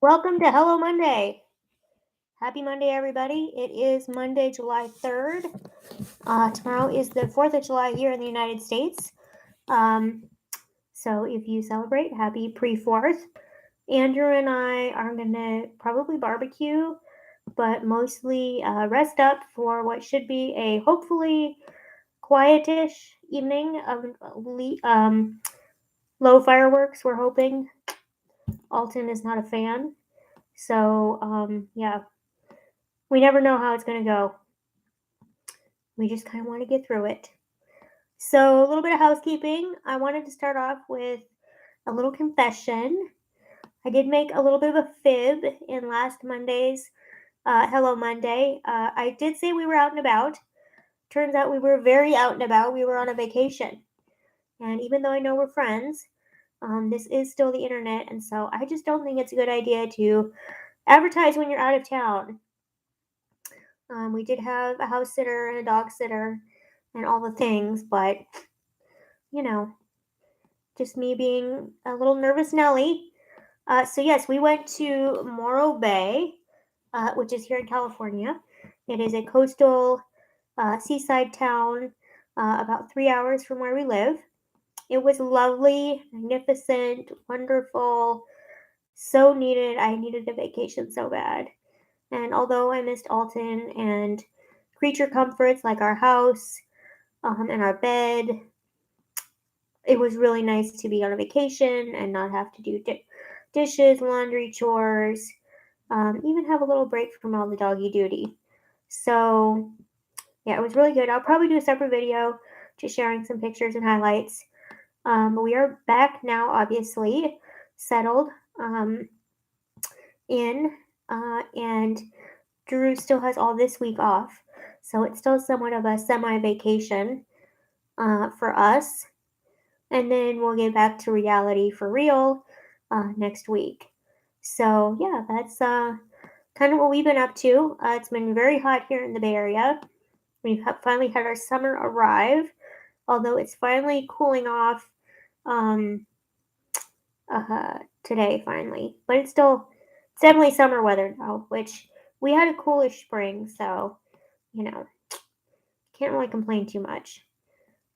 Welcome to Hello Monday. Happy Monday, everybody. It is Monday, July 3rd. Tomorrow is the 4th of July here in the United States. Um, so if you celebrate, happy pre-4th. Andrew and I are going to probably barbecue, but mostly rest up for what should be a hopefully quietish evening of low fireworks, we're hoping. Alton is not a fan. So, yeah, we never know how it's going to go. We just kind of want to get through it. So, a little bit of housekeeping. I wanted to start off with a little confession. I did make a little bit of a fib in last Monday's Hello Monday. I did say we were out and about. Turns out we were very out and about. We were on a vacation. And even though I know we're friends, this is still the internet. And so I just don't think it's a good idea to advertise when you're out of town. We did have a house sitter and a dog sitter and all the things, but you know, just me being a little nervous Nelly. So yes, we went to Morro Bay, which is here in California. It is a coastal seaside town, about 3 hours from where we live. It was lovely, magnificent, wonderful, so needed. I needed a vacation so bad. And although I missed Alton and creature comforts like our house and our bed, it was really nice to be on a vacation and not have to do dishes, laundry, chores, even have a little break from all the doggy duty. So, yeah, it was really good. I'll probably do a separate video just sharing some pictures and highlights. We are back now, obviously, settled in, and Drew still has all this week off. So it's still somewhat of a semi vacation for us. And then we'll get back to reality for real next week. So, yeah, that's kind of what we've been up to. It's been very hot here in the Bay Area. We've finally had our summer arrive, although it's finally cooling off today, finally. But it's definitely summer weather now, which we had a coolish spring, so, can't really complain too much.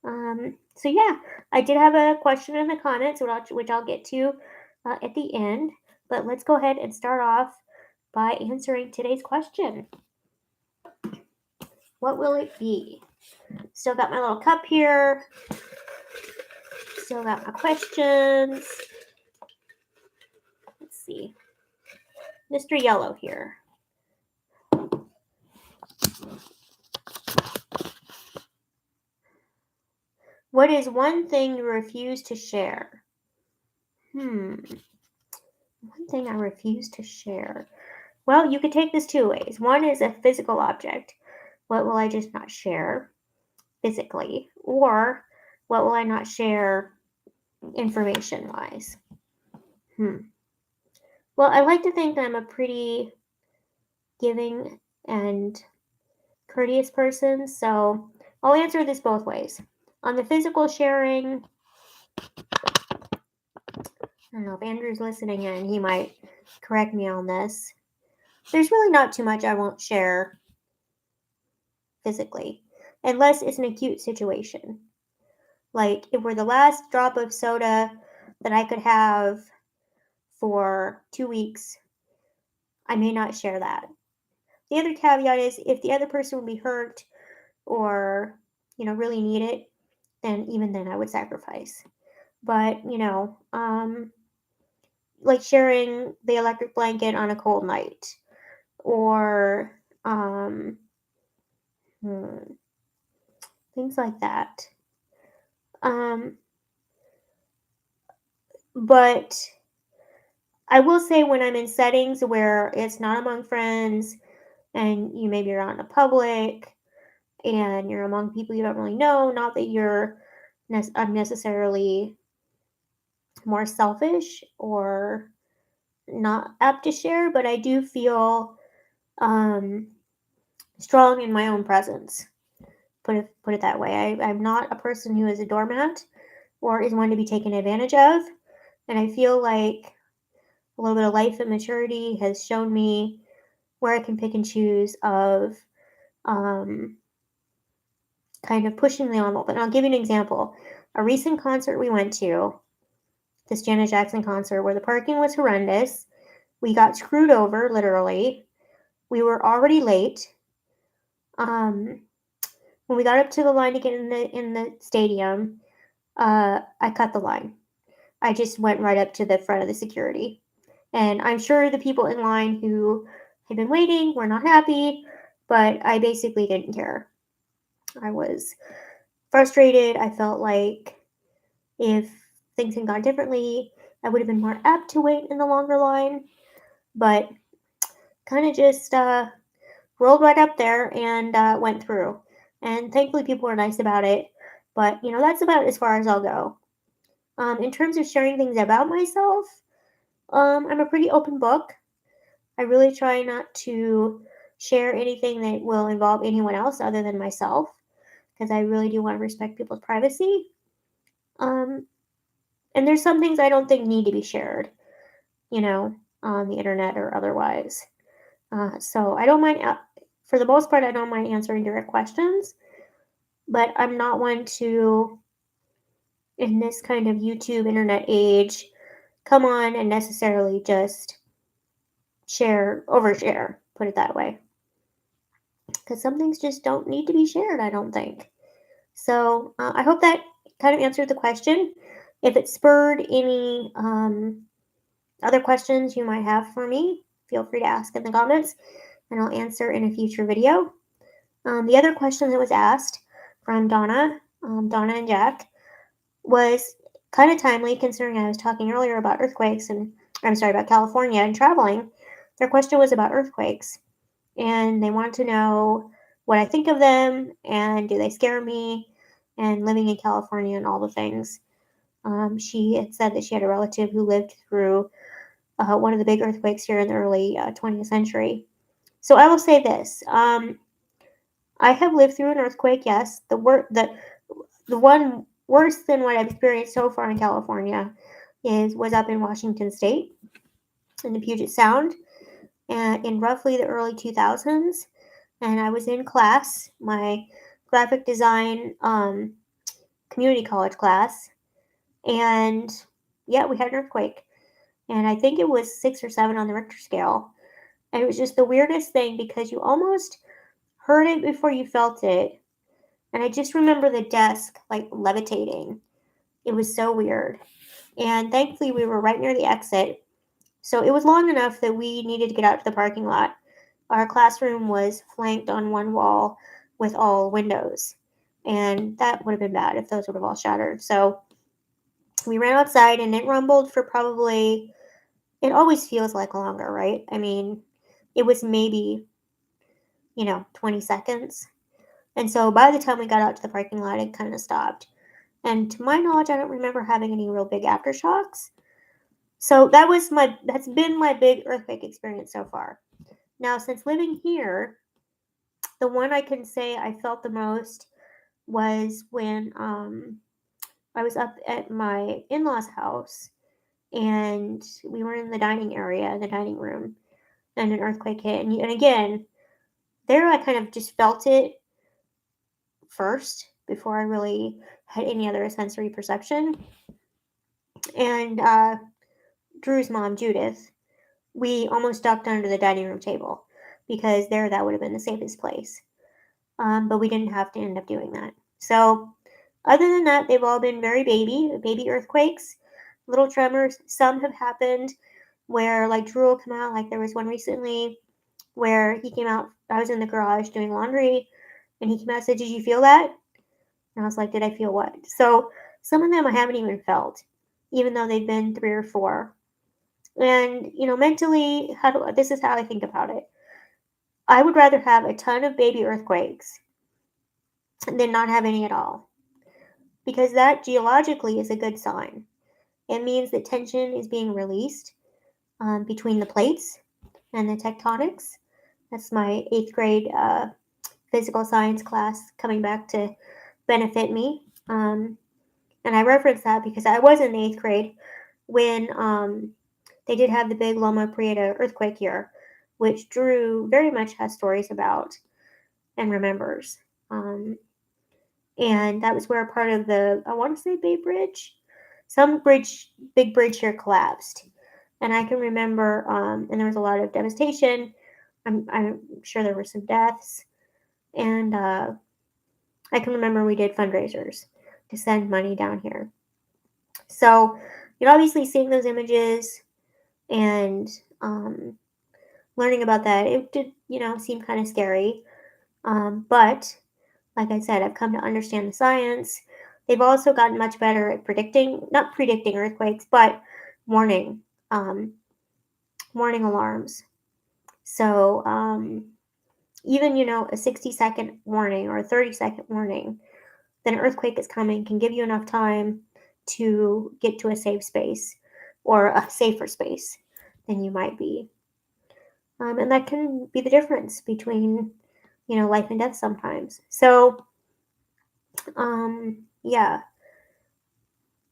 So yeah, I did have a question in the comments, which I'll get to at the end. But let's go ahead and start off by answering today's question. What will it be? Still got my little cup here. Still got my questions. Let's see. Mr. Yellow here. What is one thing you refuse to share? One thing I refuse to share. Well, you could take this two ways. One is a physical object. What will I just not share physically? Or what will I not share information-wise? Well, I like to think that I'm a pretty giving and courteous person, so I'll answer this both ways. On the physical sharing, I don't know if Andrew's listening in, he might correct me on this. There's really not too much I won't share physically, unless it's an acute situation. Like if we're the last drop of soda that I could have for 2 weeks, I may not share that. The other caveat is if the other person would be hurt or, really need it, then even then I would sacrifice. But, like sharing the electric blanket on a cold night or things like that. But I will say when I'm in settings where it's not among friends and you maybe you're out in the public and you're among people you don't really know, not that you're unnecessarily more selfish or not apt to share, but I do feel strong in my own presence. Put it that way. I'm not a person who is a doormat or is one to be taken advantage of. And I feel like a little bit of life and maturity has shown me where I can pick and choose of um, kind of pushing the envelope. And I'll give you an example. A recent concert we went to, this Janet Jackson concert, where the parking was horrendous. We got screwed over, literally. We were already late. When we got up to the line to get in the stadium, I cut the line. I just went right up to the front of the security. And I'm sure the people in line who had been waiting were not happy, but I basically didn't care. I was frustrated. I felt like if things had gone differently, I would have been more apt to wait in the longer line. But kind of just rolled right up there and went through. And thankfully, people were nice about it. But, that's about as far as I'll go. In terms of sharing things about myself, I'm a pretty open book. I really try not to share anything that will involve anyone else other than myself because I really do want to respect people's privacy. Um, and there's some things I don't think need to be shared, on the internet or otherwise. So I don't mind, for the most part, I don't mind answering direct questions, but I'm not one to, in this kind of YouTube internet age, come on and necessarily just overshare, put it that way. Because some things just don't need to be shared, I don't think. So I hope that kind of answered the question. If it spurred any other questions you might have for me, feel free to ask in the comments and I'll answer in a future video. The other question that was asked from Donna and Jack, was kind of timely considering I was talking earlier about earthquakes and about California and traveling. Their question was about earthquakes and they want to know what I think of them and do they scare me and living in California and all the things. She had said that she had a relative who lived through one of the big earthquakes here in the early 20th century. So I will say this. I have lived through an earthquake, yes. The one worse than what I've experienced so far in California was up in Washington State in the Puget Sound in roughly the early 2000s. And I was in class, my graphic design community college class. And yeah, we had an earthquake. And I think it was 6 or 7 on the Richter scale. And it was just the weirdest thing because you almost heard it before you felt it. And I just remember the desk like levitating. It was so weird. And thankfully, we were right near the exit. So it was long enough that we needed to get out to the parking lot. Our classroom was flanked on one wall with all windows. And that would have been bad if those would have all shattered. So we ran outside and it rumbled for probably, it always feels like longer, right? I mean, it was maybe, 20 seconds. And so by the time we got out to the parking lot, it kind of stopped. And to my knowledge, I don't remember having any real big aftershocks. So that's been my big earthquake experience so far. Now, since living here, the one I can say I felt the most was when I was up at my in-laws' house and we were in the dining area, the dining room, and an earthquake hit. And again, there I kind of just felt it first before I really had any other sensory perception. And Drew's mom, Judith, we almost ducked under the dining room table because that would have been the safest place. But we didn't have to end up doing that. So other than that, they've all been very baby earthquakes, little tremors. Some have happened where like Drew will come out, like there was one recently where he came out, I was in the garage doing laundry and he came out and said, "Did you feel that?" And I was like, "Did I feel what?" So some of them I haven't even felt, even though they've been 3 or 4. And, mentally, this is how I think about it. I would rather have a ton of baby earthquakes than not have any at all. Because that geologically is a good sign. It means that tension is being released between the plates and the tectonics. That's my 8th grade physical science class coming back to benefit me. And I reference that because I was in the 8th grade when they did have the big Loma Prieta earthquake here, which Drew very much has stories about and remembers. Um, and that was where a part of the, I want to say Bay Bridge, some bridge, big bridge here collapsed. And I can remember, and there was a lot of devastation. I'm sure there were some deaths. And I can remember we did fundraisers to send money down here. So, obviously seeing those images and learning about that, it did, seem kind of scary. But like I said, I've come to understand the science. They've also gotten much better at not predicting earthquakes, but warning, um, warning alarms. So even, a 60-second warning or a 30-second warning that an earthquake is coming can give you enough time to get to a safe space or a safer space than you might be. And that can be the difference between, life and death sometimes. So, yeah.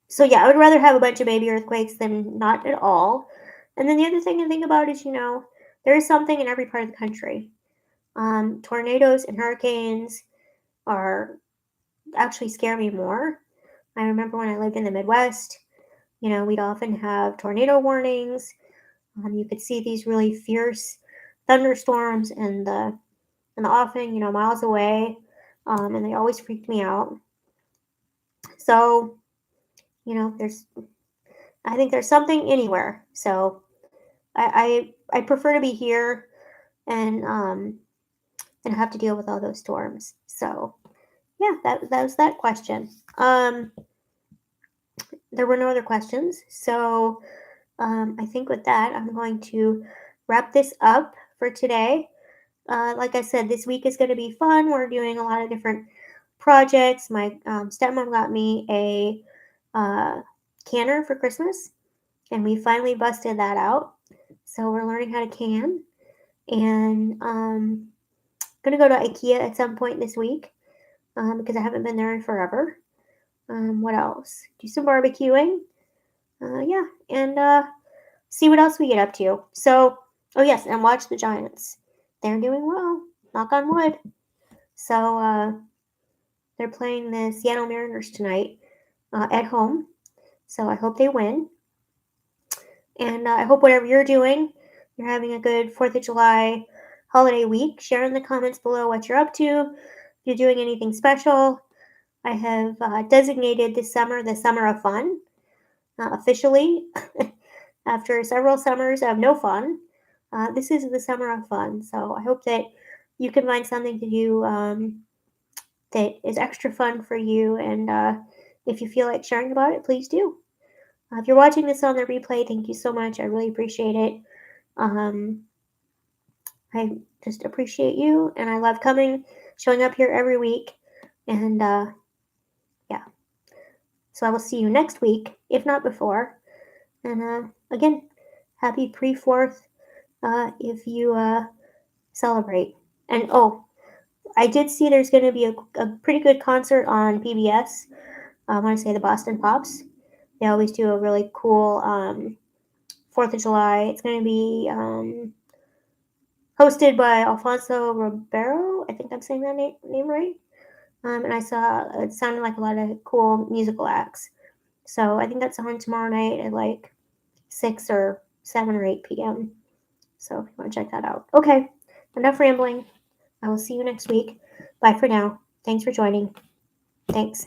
So, yeah, I would rather have a bunch of baby earthquakes than not at all. And then the other thing to think about is, there is something in every part of the country. Tornadoes and hurricanes are actually scare me more. I remember when I lived in the Midwest, we'd often have tornado warnings. You could see these really fierce thunderstorms in the offing, miles away, and they always freaked me out. So, I think there's something anywhere. So, I prefer to be here and have to deal with all those storms. So, yeah, that was that question. There were no other questions, so I think with that, I'm going to wrap this up for today. Like I said, this week is going to be fun. We're doing a lot of different projects. My stepmom got me a canner for Christmas, and we finally busted that out. So we're learning how to can, and going to go to IKEA at some point this week because I haven't been there in forever. What else? Do some barbecuing. Yeah, and see what else we get up to. So, oh yes, and watch the Giants. They're doing well. Knock on wood. So they're playing the Seattle Mariners tonight at home. So I hope they win. And I hope whatever you're doing, you're having a good 4th of July holiday week. Share in the comments below what you're up to. If you're doing anything special, I have designated this summer the Summer of Fun officially. After several summers of no fun, this is the summer of fun. So I hope that you can find something to do that is extra fun for you. And if you feel like sharing about it, please do. If you're watching this on the replay, thank you so much. I really appreciate it. I just appreciate you, and I love showing up here every week. And yeah, so I will see you next week, if not before. And again, happy pre-4th if you celebrate. And oh, I did see there's going to be a pretty good concert on PBS. I want to say the Boston Pops. They always do a really cool 4th of July. It's going to be hosted by Alfonso Ribeiro. I think I'm saying that name right. And I saw it sounded like a lot of cool musical acts. So I think that's on tomorrow night at like 6 or 7 or 8 p.m. So if you want to check that out. Okay, enough rambling. I will see you next week. Bye for now. Thanks for joining. Thanks.